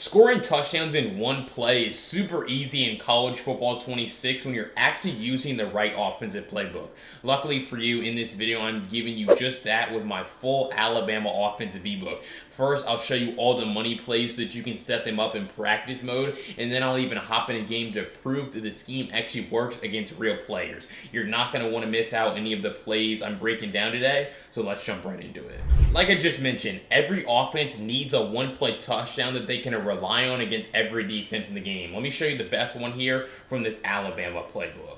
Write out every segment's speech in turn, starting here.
Scoring touchdowns in one play is super easy in college football 26 when you're actually using the right offensive playbook. Luckily for you, in this video, I'm giving you just that with my full Alabama offensive ebook. First, I'll show you all the money plays so that you can set them up in practice mode, and then I'll even hop in a game to prove that the scheme actually works against real players. You're not going to want to miss out any of the plays I'm breaking down today, so let's jump right into it. Like I just mentioned, every offense needs a one-play touchdown that they can rely on against every defense in the game. Let me show you the best one here from this Alabama playbook.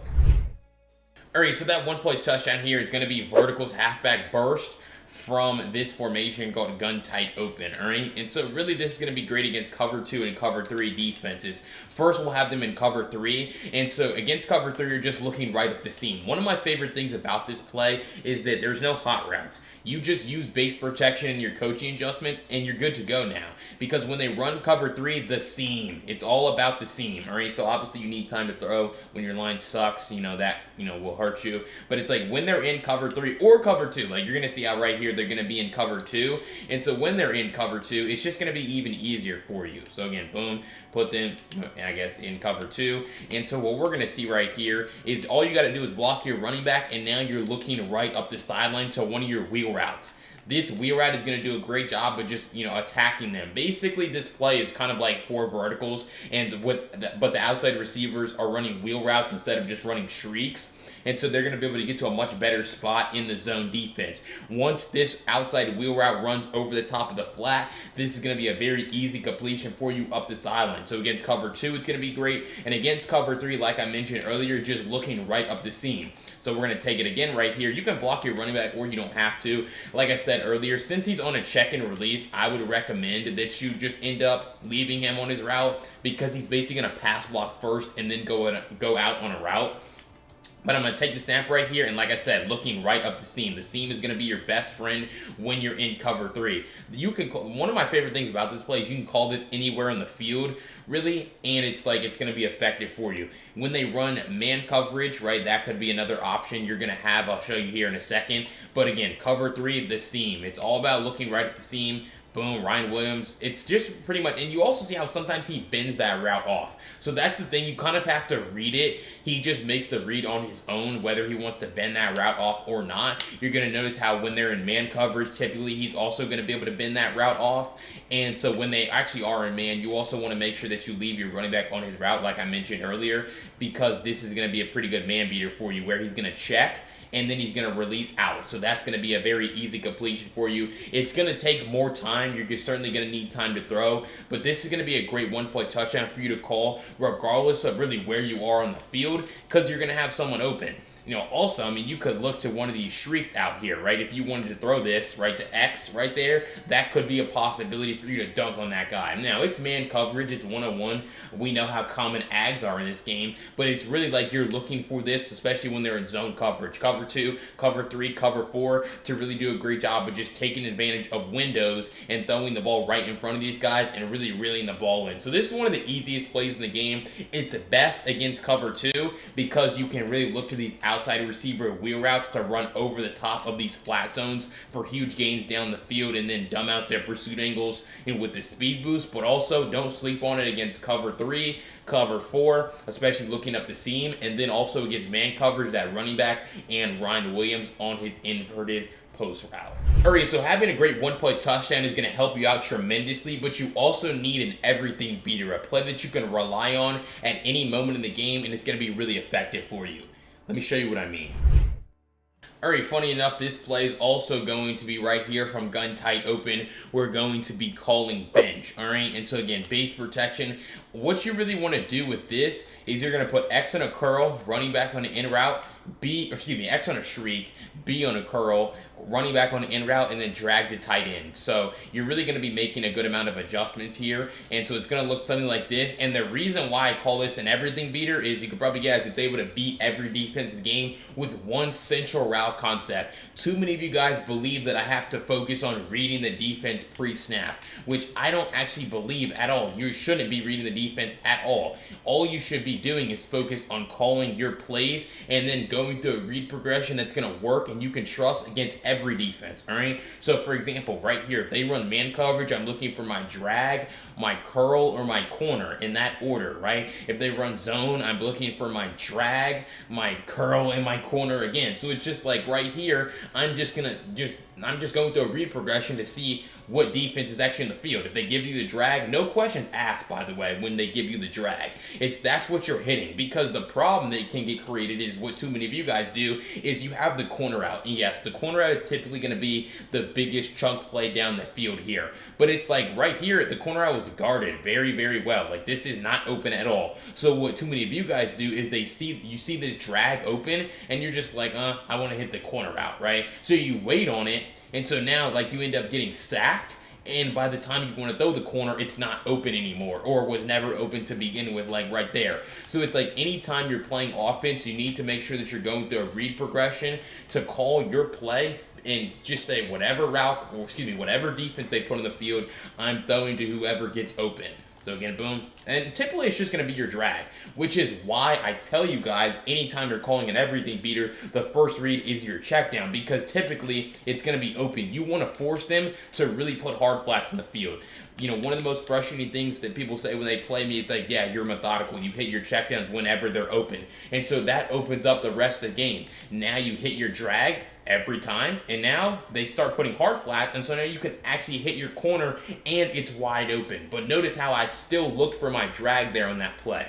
Alright, so that one-play touchdown here is going to be verticals halfback burst from this formation called gun tight open, alright? And so really this is going to be great against cover 2 and cover 3 defenses. First, we'll have them in cover 3, and so against cover 3, you're just looking right up the seam. One of my favorite things about this play is that there's no hot routes. You just use base protection and your coaching adjustments, and you're good to go now. Because when they run cover 3, the seam. It's all about the seam, alright? So obviously you need time to throw when your line sucks, that will hurt you. But it's like when they're in cover 3 or cover 2, like you're going to see how right here they're going to be in cover 2. And so when they're in cover 2, it's just going to be even easier for you. So again, boom, put them, I guess, in cover 2. And so what we're going to see right here is all you got to do is block your running back, and now you're looking right up the sideline to one of your wheel routes. This wheel route is going to do a great job of just, attacking them. Basically, this play is kind of like 4 verticals, but the outside receivers are running wheel routes instead of just running shrieks. And so they're going to be able to get to a much better spot in the zone defense. Once this outside wheel route runs over the top of the flat, this is going to be a very easy completion for you up the sideline. So against cover 2, it's going to be great. And against cover 3, like I mentioned earlier, just looking right up the seam. So we're going to take it again right here. You can block your running back or you don't have to. Like I said earlier, since he's on a check and release, I would recommend that you just end up leaving him on his route, because he's basically going to pass block first and then go out on a route. But I'm going to take the snap right here, and like I said, looking right up the seam. The seam is going to be your best friend when you're in cover 3. One of my favorite things about this play is you can call this anywhere on the field, really, and it's going to be effective for you. When they run man coverage, right, that could be another option you're going to have. I'll show you here in a second. But again, cover 3, the seam. It's all about looking right at the seam. Boom, Ryan Williams. It's just pretty much, and you also see how sometimes he bends that route off. So that's the thing, you kind of have to read it. He just makes the read on his own, whether he wants to bend that route off or not. You're going to notice how when they're in man coverage, typically he's also going to be able to bend that route off. And so when they actually are in man, you also want to make sure that you leave your running back on his route, like I mentioned earlier, because this is going to be a pretty good man beater for you, where he's going to check and then he's going to release out. So that's going to be a very easy completion for you. It's going to take more time. You're certainly going to need time to throw, but this is going to be a great one-play touchdown for you to call, regardless of really where you are on the field, because you're going to have someone open. Also, you could look to one of these shrieks out here, right? If you wanted to throw this, right, to X right there, that could be a possibility for you to dunk on that guy. Now, it's man coverage. It's 1-on-1. We know how common ags are in this game, but it's really like you're looking for this, especially when they're in zone coverage. Cover 2, cover 3, cover 4, to really do a great job of just taking advantage of windows and throwing the ball right in front of these guys and really reeling the ball in. So this is one of the easiest plays in the game. It's best against cover 2 because you can really look to these outside receiver wheel routes to run over the top of these flat zones for huge gains down the field, and then dumb out their pursuit angles and with the speed boost. But also don't sleep on it against cover 3, cover 4, especially looking up the seam, and then also against man coverage, that running back and Ryan Williams on his inverted post route. Alright, so having a great one-play touchdown is going to help you out tremendously, but you also need an everything beater, a play that you can rely on at any moment in the game, and it's going to be really effective for you. Let me show you what I mean. Alright, funny enough, this play is also going to be right here from gun tight open. We're going to be calling bench, alright? And so again, base protection. What you really want to do with this is you're going to put X on a curl, running back on the in route, X on a shriek, B on a curl, running back on the in route, and then drag the tight end. So you're really going to be making a good amount of adjustments here, and so it's going to look something like this. And the reason why I call this an everything beater is you could probably guess it's able to beat every defense in the game with one central route concept. Too many of you guys believe that I have to focus on reading the defense pre-snap, which I don't actually believe at all. You shouldn't be reading the defense at all. All you should be doing is focus on calling your plays and then go going through a read progression that's going to work and you can trust against every defense, all right? So, for example, right here, if they run man coverage, I'm looking for my drag, my curl, or my corner in that order, right? If they run zone, I'm looking for my drag, my curl, and my corner again. So it's just like right here, I'm just going through a read progression to see what defense is actually in the field. If they give you the drag, no questions asked, by the way, when they give you the drag. That's what you're hitting, because the problem that can get created is what too many of you guys do is you have the corner out. And yes, the corner out is typically going to be the biggest chunk play down the field here. But it's like right here, the corner out was guarded very, very well. Like this is not open at all. So what too many of you guys do is you see the drag open and you're just like, I want to hit the corner out, right? So you wait on it. And so now, like, you end up getting sacked, and by the time you want to throw the corner, it's not open anymore, or was never open to begin with, like right there. So it's like anytime you're playing offense, you need to make sure that you're going through a read progression to call your play and just say whatever whatever defense they put on the field, I'm throwing to whoever gets open. So again, boom. And typically it's just going to be your drag, which is why I tell you guys, anytime you're calling an everything beater, the first read is your check down, because typically it's going to be open. You want to force them to really put hard flats in the field. You know, one of the most frustrating things that people say when they play me, it's like, yeah, you're methodical. You hit your checkdowns whenever they're open. And so that opens up the rest of the game. Now you hit your drag every time, and now they start putting hard flats, and so now you can actually hit your corner, and it's wide open. But notice how I still looked for my drag there on that play,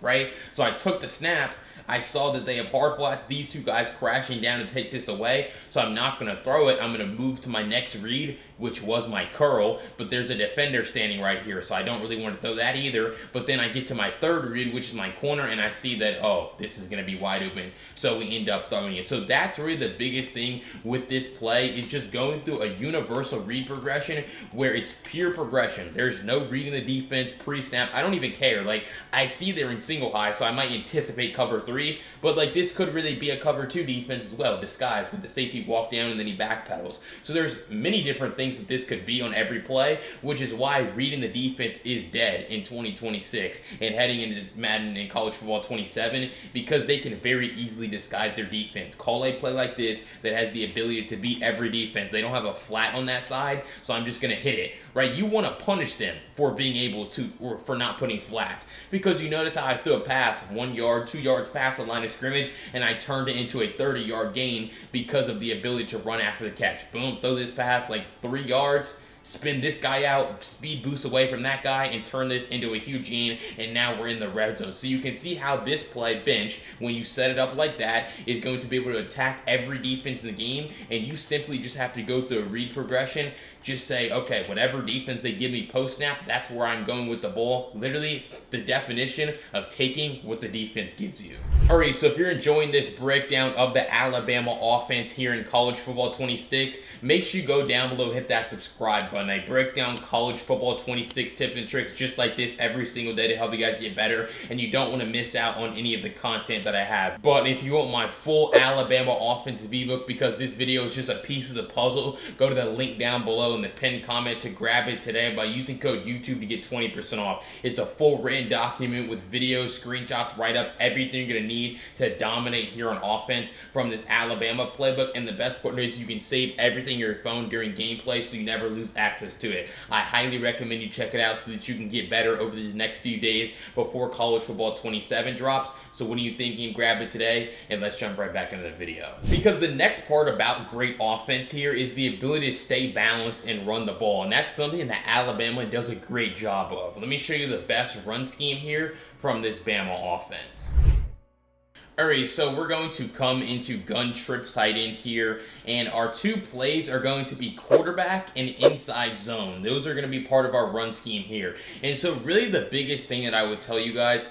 right? So I took the snap, I saw that they have hard flats, these two guys crashing down to take this away, so I'm not going to throw it. I'm going to move to my next read, which was my curl, but there's a defender standing right here, so I don't really want to throw that either. But then I get to my third read, which is my corner, and I see that, oh, this is going to be wide open, so we end up throwing it. So that's really the biggest thing with this play, is just going through a universal read progression where it's pure progression. There's no reading the defense pre-snap. I don't even care. Like, I see they're in single high, so I might anticipate cover 3, but like this could really be a cover 2 defense as well, disguised with the safety walk down and then he backpedals. So there's many different things that this could be on every play, which is why reading the defense is dead in 2026 and heading into Madden and College Football 27, because they can very easily disguise their defense. Call a play like this that has the ability to beat every defense. They don't have a flat on that side, so I'm just going to hit it, right? You want to punish them for being able to, or for not putting flats, because you notice how I threw a pass 1 yard, 2 yards past the line of scrimmage, and I turned it into a 30-yard gain because of the ability to run after the catch. Boom, throw this pass like 3 yards, spin this guy out, speed boost away from that guy, and turn this into a huge gain, and now we're in the red zone. So you can see how this play, bench, when you set it up like that, is going to be able to attack every defense in the game, and you simply just have to go through a read progression. Just say, okay, whatever defense they give me post-snap, that's where I'm going with the ball. Literally, the definition of taking what the defense gives you. Alright, so if you're enjoying this breakdown of the Alabama offense here in College Football 26, make sure you go down below, hit that subscribe button. I break down College Football 26 tips and tricks just like this every single day to help you guys get better, and you don't want to miss out on any of the content that I have. But if you want my full Alabama offensive ebook, because this video is just a piece of the puzzle, go to the link down below in the pinned comment to grab it today by using code YouTube to get 20% off. It's a full written document with videos, screenshots, write-ups, everything you're going to need to dominate here on offense from this Alabama playbook. And the best part is you can save everything in your phone during gameplay so you never lose access to it. I highly recommend you check it out so that you can get better over the next few days before College Football 27 drops. So what are you thinking? Grab it today, and let's jump right back into the video. Because the next part about great offense here is the ability to stay balanced and run the ball, and that's something that Alabama does a great job of. Let me show you the best run scheme here from this Bama offense. Alright, so we're going to come into gun trip tight end here, and our two plays are going to be quarterback and inside zone. Those are going to be part of our run scheme here. And so really the biggest thing that I would tell you guys,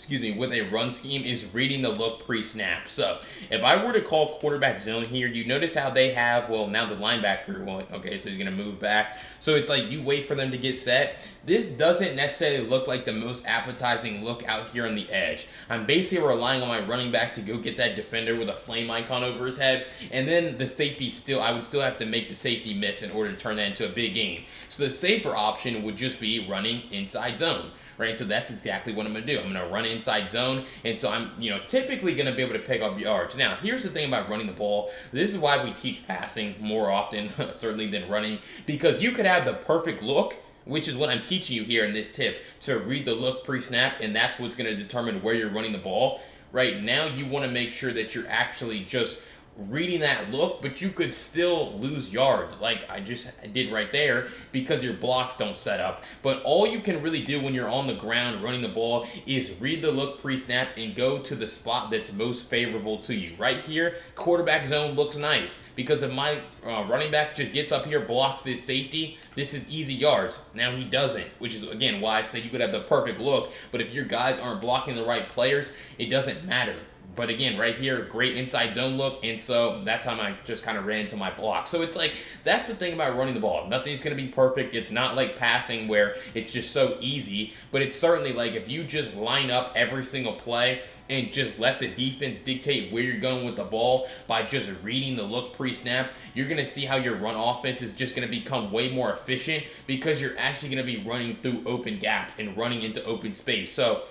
with a run scheme is reading the look pre-snap. So if I were to call quarterback zone here, you notice how they have, well, now the linebacker, well, okay, so he's going to move back. So it's like you wait for them to get set. This doesn't necessarily look like the most appetizing look out here on the edge. I'm basically relying on my running back to go get that defender with a flame icon over his head, and then the safety I would still have to make the safety miss in order to turn that into a big gain. So the safer option would just be running inside zone. Right, so that's exactly what I'm going to do. I'm going to run run inside zone, and so I'm, typically going to be able to pick up yards. Now, here's the thing about running the ball. This is why we teach passing more often, certainly, than running, because you could have the perfect look, which is what I'm teaching you here in this tip, to read the look pre-snap, and that's what's going to determine where you're running the ball. Right now, you want to make sure that you're actually just reading that look, but you could still lose yards like I just did right there because your blocks don't set up. But all you can really do when you're on the ground running the ball is read the look pre-snap and go to the spot that's most favorable to you. Right here, quarterback zone looks nice because if my running back just gets up here, blocks this safety, this is easy yards. Now he doesn't, which is again why I say you could have the perfect look, but if your guys aren't blocking the right players, it doesn't matter. But again, right here, great inside zone look, and so that time I just kind of ran into my block. So it's like, that's the thing about running the ball. Nothing's going to be perfect. It's not like passing where it's just so easy, but it's certainly like if you just line up every single play and just let the defense dictate where you're going with the ball by just reading the look pre-snap, you're going to see how your run offense is just going to become way more efficient because you're actually going to be running through open gaps and running into open space. So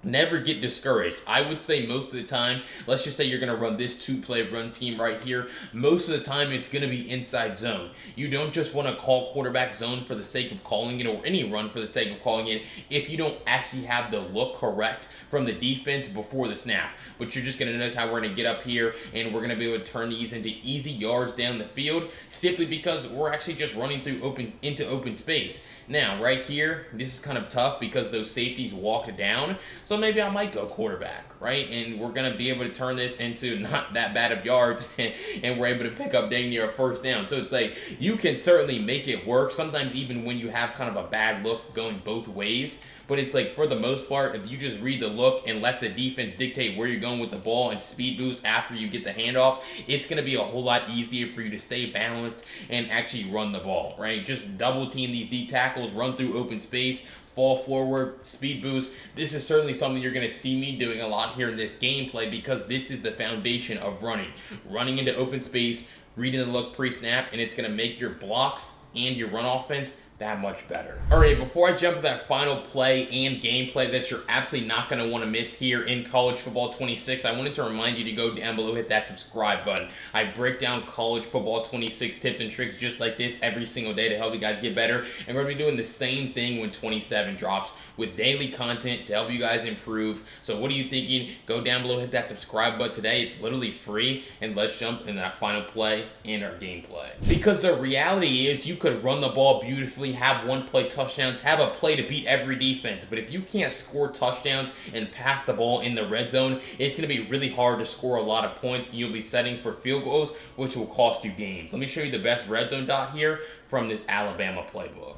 never get discouraged. I would say most of the time, let's just say you're going to run this two-play run scheme right here. Most of the time, it's going to be inside zone. You don't just want to call quarterback zone for the sake of calling it or any run for the sake of calling it if you don't actually have the look correct from the defense before the snap. But you're just going to notice how we're going to get up here and we're going to be able to turn these into easy yards down the field simply because we're actually just running through into open space. Now, right here, this is kind of tough because those safeties walked down. So maybe I might go quarterback, right? And we're going to be able to turn this into not that bad of yards and we're able to pick up dang near a first down. So it's like you can certainly make it work sometimes even when you have kind of a bad look going both ways. But it's like for the most part, if you just read the look and let the defense dictate where you're going with the ball and speed boost after you get the handoff, it's going to be a whole lot easier for you to stay balanced and actually run the ball, right? Just double team these D tackles, run through open space, fall forward, speed boost. This is certainly something you're going to see me doing a lot here in this gameplay because this is the foundation of running. Running into open space, reading the look pre-snap, and it's going to make your blocks and your run offense that much better. All right, before I jump to that final play and gameplay that you're absolutely not going to want to miss here in College Football 26, I wanted to remind you to go down below, hit that subscribe button. I break down College Football 26 tips and tricks just like this every single day to help you guys get better, and we're going to be doing the same thing when 27 drops with daily content to help you guys improve. So what are you thinking? Go down below, hit that subscribe button today. It's literally free, and let's jump into that final play and our gameplay. Because the reality is you could run the ball beautifully, have one play touchdowns, have a play to beat every defense, but if you can't score touchdowns and pass the ball in the red zone, it's going to be really hard to score a lot of points. You'll be setting for field goals, which will cost you games. Let me show you the best red zone dot here from this Alabama playbook.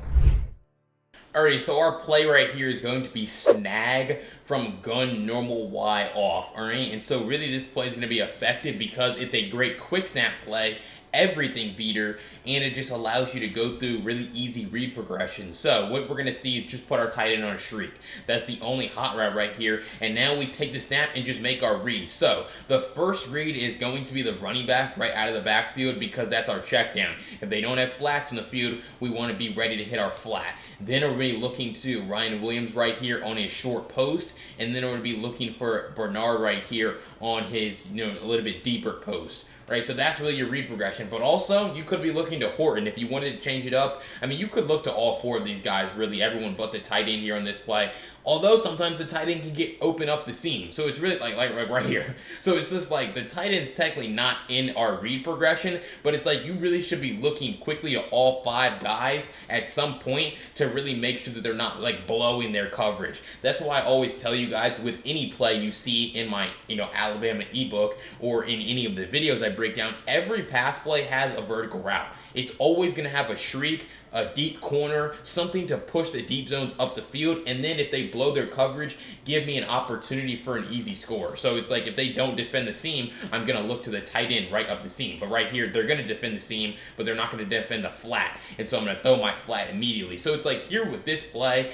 Alright, so our play right here is going to be snag from gun normal Y off, alright? And so really this play is going to be effective because it's a great quick snap play, everything beater, and it just allows you to go through really easy read progression. So what we're going to see is just put our tight end on a shriek. That's the only hot route right here. And now we take the snap and just make our read. So the first read is going to be the running back right out of the backfield because that's our check down. If they don't have flats in the field, we want to be ready to hit our flat. Then we're going to be looking to Ryan Williams right here on his short post. And then we're going to be looking for Bernard right here on his, a little bit deeper post. Right, so that's really your read progression. But also, you could be looking to Horton if you wanted to change it up. I mean, you could look to all four of these guys, really, everyone but the tight end here on this play. Although sometimes the tight end can open up the seam. So it's really like right here. So it's just like the tight end's technically not in our read progression, but it's like you really should be looking quickly to all five guys at some point to really make sure that they're not like blowing their coverage. That's why I always tell you guys with any play you see in my Alabama ebook or in any of the videos I break down, every pass play has a vertical route. It's always going to have a shriek, a deep corner, something to push the deep zones up the field, and then if they blow their coverage, give me an opportunity for an easy score. So it's like if they don't defend the seam, I'm going to look to the tight end right up the seam. But right here, they're going to defend the seam, but they're not going to defend the flat. And so I'm going to throw my flat immediately. So it's like here with this play,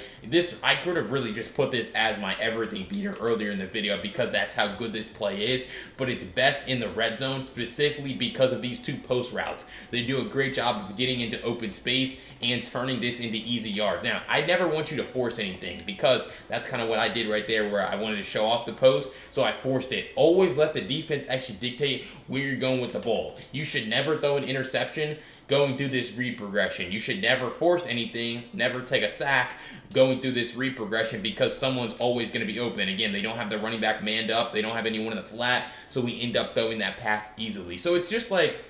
I could have really just put this as my everything beater earlier in the video because that's how good this play is. But it's best in the red zone specifically because of these two post routes. They do a great job of getting into open space and turning this into easy yards. Now, I never want you to force anything because that's kind of what I did right there where I wanted to show off the post, so I forced it. Always let the defense actually dictate where you're going with the ball. You should never throw an interception going through this read progression. You should never force anything, never take a sack going through this read progression because someone's always going to be open. Again, they don't have the running back manned up. They don't have anyone in the flat, so we end up throwing that pass easily. So it's just like,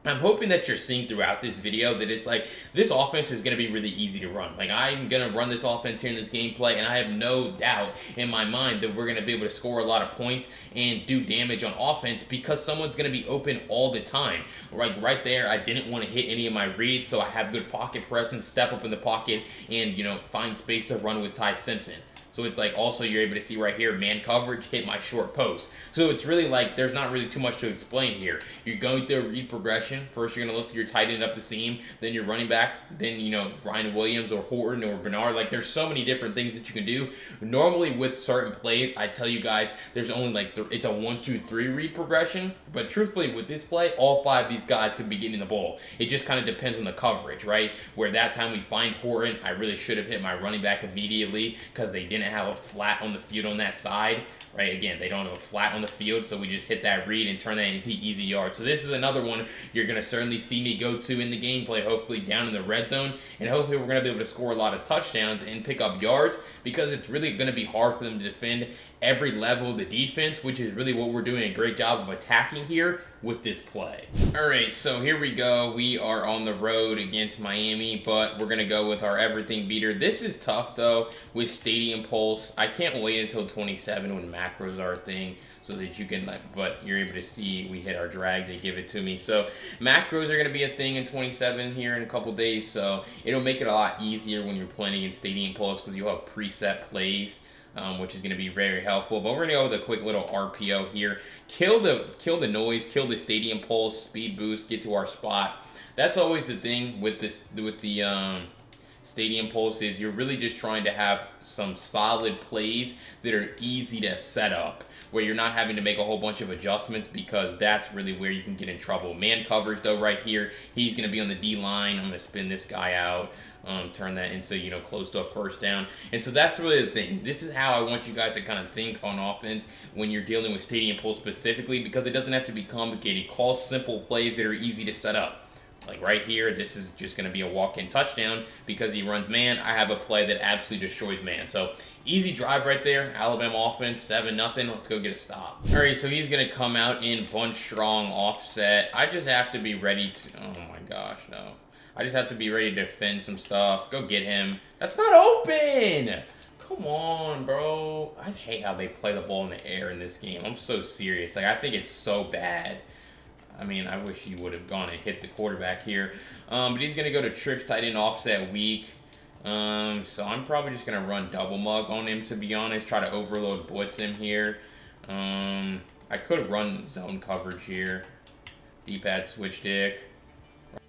I'm hoping that you're seeing throughout this video that it's like, this offense is going to be really easy to run. Like, I'm going to run this offense here in this gameplay, and I have no doubt in my mind that we're going to be able to score a lot of points and do damage on offense because someone's going to be open all the time. Like, right there, I didn't want to hit any of my reads, so I have good pocket presence, step up in the pocket, and, you know, find space to run with Ty Simpson. So it's like, also you're able to see right here, man coverage, hit my short post. So it's really like, there's not really too much to explain here. You're going through a read progression. First, you're going to look for your tight end up the seam, then your running back, then, you know, Ryan Williams or Horton or Bernard. Like, there's so many different things that you can do. Normally with certain plays, I tell you guys, there's only like, it's a 1, 2, 3 read progression. But truthfully, with this play, all 5 of these guys could be getting the ball. It just kind of depends on the coverage, right? Where that time we find Horton, I really should have hit my running back immediately because they didn't have a flat on the field on that side, right? Again, they don't have a flat on the field, so we just hit that read and turn that into easy yards. So this is another one you're going to certainly see me go to in the gameplay, hopefully down in the red zone, and hopefully we're going to be able to score a lot of touchdowns and pick up yards because it's really going to be hard for them to defend every level of the defense, which is really what we're doing a great job of attacking here with this play. All right, so here we go. We are on the road against Miami, but we're going to go with our everything beater. This is tough, though, with Stadium Pulse. I can't wait until 27 when macros are a thing so that you can, like, but you're able to see we hit our drag, they give it to me. So macros are going to be a thing in 27 here in a couple days, so it'll make it a lot easier when you're playing against Stadium Pulse because you'll have preset plays. Which is going to be very helpful. But we're going to go with a quick little RPO here. Kill the noise, kill the Stadium Pulse, speed boost, get to our spot. That's always the thing with the Stadium Pulse is you're really just trying to have some solid plays that are easy to set up, where you're not having to make a whole bunch of adjustments because that's really where you can get in trouble. Man coverage, though, right here, he's going to be on the D line. I'm going to spin this guy out. Turn that into, you know, close to a first down. And so that's really the thing. This is how I want you guys to kind of think on offense when you're dealing with Stadium Pulse specifically, because it doesn't have to be complicated. Call simple plays that are easy to set up. Like right here, this is just going to be a walk-in touchdown because he runs man. I have a play that absolutely destroys man. So easy drive right there. Alabama offense, 7-0. Let's go get a stop. All right, so he's going to come out in bunch strong offset. I just have to be ready to, oh my gosh, no. I just have to be ready to defend some stuff. Go get him. That's not open! Come on, bro. I hate how they play the ball in the air in this game. I'm so serious. Like, I think it's so bad. I mean, I wish he would have gone and hit the quarterback here. But he's going to go to trips tight end offset weak. So I'm probably just going to run double mug on him, to be honest. Try to overload blitz him here. I could run zone coverage here. D-pad switch stick.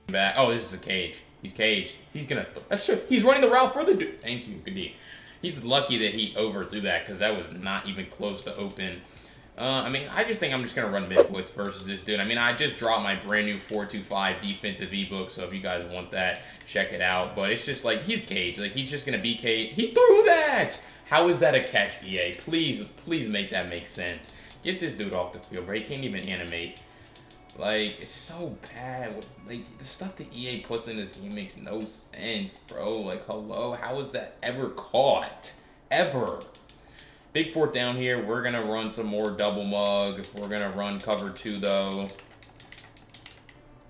Back. Oh, this is a cage. He's caged. He's gonna. That's true. He's running the route for the dude. Thank you, good D. He's lucky that he overthrew that because that was not even close to open. I mean, I just think I'm just gonna run mid blitz versus this dude. I mean, I just dropped my brand new 425 defensive ebook, so if you guys want that, check it out. But it's just like he's caged. Like he's just gonna be caged. He threw that. How is that a catch, EA? Please make that make sense. Get this dude off the field, bro. He can't even animate. Like, it's so bad. Like, the stuff that EA puts in this game makes no sense, bro. Like, hello? How is that ever caught? Ever? Big fourth down here. We're going to run some more double mug. We're going to run cover 2, though.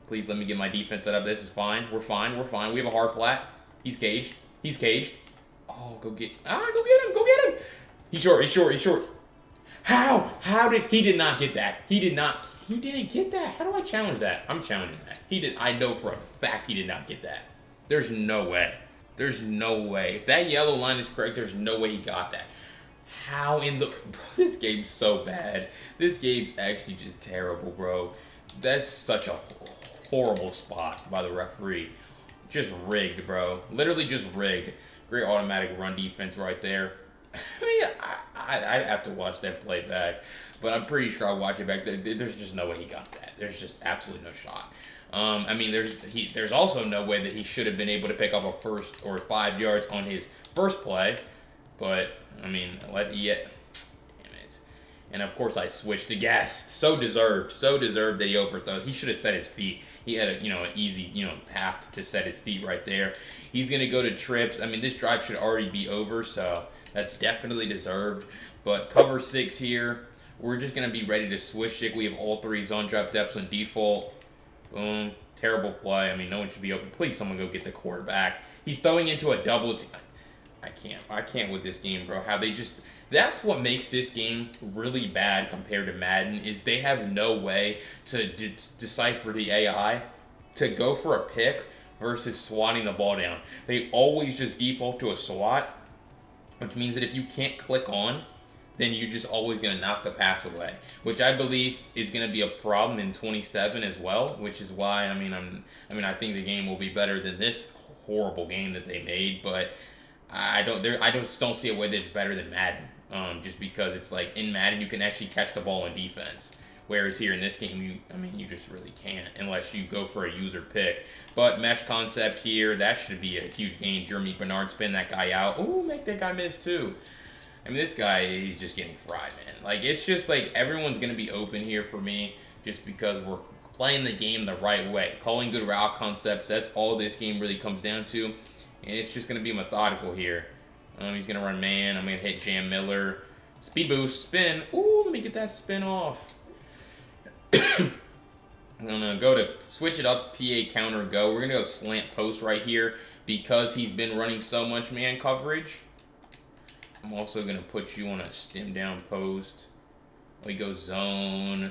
Please let me get my defense set up. This is fine. We're fine. We're fine. We have a hard flat. He's caged. He's caged. Oh, go get him. Go get him. He's short. How did he did not get that? He didn't get that. How do I challenge that? I'm challenging that. I know for a fact he did not get that. There's no way. There's no way. If that yellow line is correct, there's no way he got that. How in the... Bro, this game's so bad. This game's actually just terrible, bro. That's such a horrible spot by the referee. Just rigged, bro. Literally just rigged. Great automatic run defense right there. I mean, I'd have to watch that play back. But I'm pretty sure I'll watch it back. There's just no way he got that. There's just absolutely no shot. I mean, there's also no way that he should have been able to pick up a first or 5 yards on his first play. But I mean, damn it. And of course, I switched to gas. So deserved that he overthrew. He should have set his feet. He had an easy path to set his feet right there. He's gonna go to trips. I mean, this drive should already be over, so that's definitely deserved. But cover 6 here. We're just gonna be ready to switch it. We have all 3 zone drop depths on default. Boom. Terrible play. I mean, no one should be open. Please, someone go get the quarterback. He's throwing into a double team. I can't with this game, bro. How they just... That's what makes this game really bad compared to Madden, is they have no way to decipher the AI to go for a pick versus swatting the ball down. They always just default to a swat, which means that if you can't click on, then you're just always going to knock the pass away, which I believe is going to be a problem in 27 as well, which is why, I think the game will be better than this horrible game that they made, but I just don't see a way that it's better than Madden, just because it's like in Madden you can actually catch the ball in defense, whereas here in this game you just really can't unless you go for a user pick. But mesh concept here, that should be a huge gain. Jeremy Bernard spin that guy out. Ooh, make that guy miss too. I mean, this guy, he's just getting fried, man. Like, it's just like everyone's going to be open here for me just because we're playing the game the right way. Calling good route concepts, that's all this game really comes down to. And it's just going to be methodical here. He's going to run man. I'm going to hit Jam Miller. Speed boost, spin. Ooh, let me get that spin off. I'm going to go to switch it up, PA counter, go. We're going to go slant post right here because he's been running so much man coverage. I'm also going to put you on a stem down post. We go zone.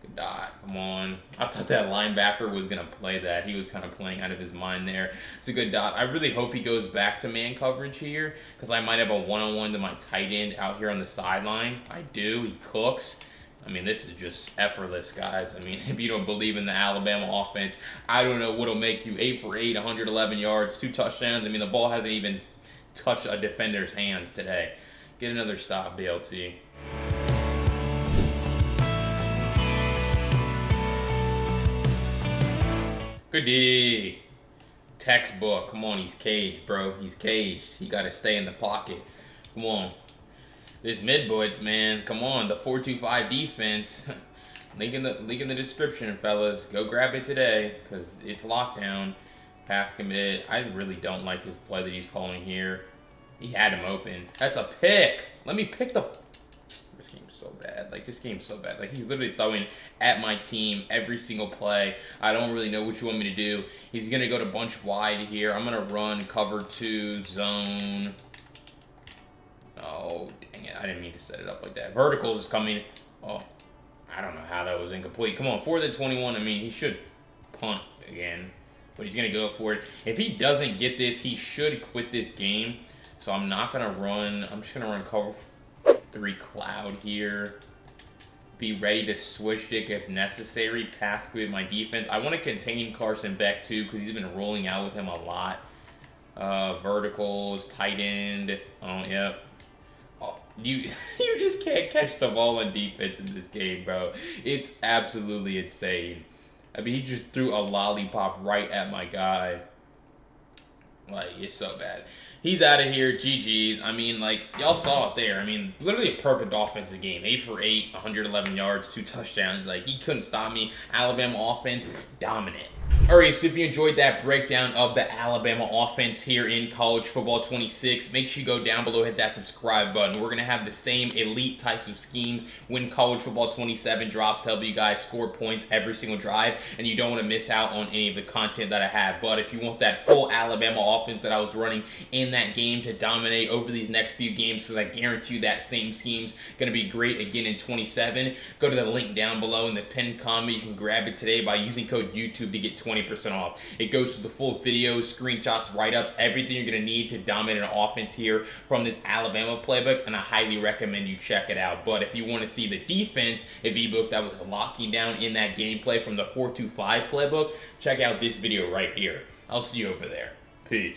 Good dot. Come on. I thought that linebacker was going to play that. He was kind of playing out of his mind there. It's a good dot. I really hope he goes back to man coverage here because I might have a one-on-one to my tight end out here on the sideline. I do. He cooks. I mean, this is just effortless, guys. I mean, if you don't believe in the Alabama offense, I don't know what'll make you 8 for 8, 111 yards, 2 touchdowns. I mean, the ball hasn't even touch a defender's hands today. Get another stop, BLT. Good D. Textbook. Come on, he's caged, bro. He's caged. He got to stay in the pocket. Come on. This mid blitz, man. Come on, the 4-2-5 defense. Link in the description, fellas. Go grab it today because it's lockdown. Pass commit. I really don't like his play that he's calling here. He had him open. That's a pick. Let me pick the... This game's so bad. This game's so bad. He's literally throwing at my team every single play. I don't really know what you want me to do. He's going to go to bunch wide here. I'm going to run cover 2, zone. Oh, dang it. I didn't mean to set it up like that. Vertical is coming. Oh, I don't know how that was incomplete. Come on, 4th and 21. I mean, he should punt again. But he's going to go for it. If he doesn't get this, he should quit this game. So I'm not going to run. I'm just going to run cover 3 cloud here. Be ready to switch stick if necessary. Pass with my defense. I want to contain Carson Beck too because he's been rolling out with him a lot. Verticals, tight end. Oh, yep. Oh, you just can't catch the ball on defense in this game, bro. It's absolutely insane. I mean, he just threw a lollipop right at my guy. It's so bad. He's out of here. GG's. I mean, y'all saw it there. I mean, literally a perfect offensive game. 8 for 8, 111 yards, 2 touchdowns. He couldn't stop me. Alabama offense, dominant. Alright, so if you enjoyed that breakdown of the Alabama offense here in College Football 26, make sure you go down below, hit that subscribe button. We're going to have the same elite types of schemes when College Football 27 drops to help you guys score points every single drive, and you don't want to miss out on any of the content that I have. But if you want that full Alabama offense that I was running in that game to dominate over these next few games, because I guarantee you that same scheme's going to be great again in 27, go to the link down below in the pinned comment. You can grab it today by using code YouTube to get 20% off. It goes to the full videos, screenshots, write-ups, everything you're going to need to dominate an offense here from this Alabama playbook, and I highly recommend you check it out. But if you want to see the defense of ebook that was locking down in that gameplay from the 4-2-5 playbook, check out this video right here. I'll see you over there. Peace.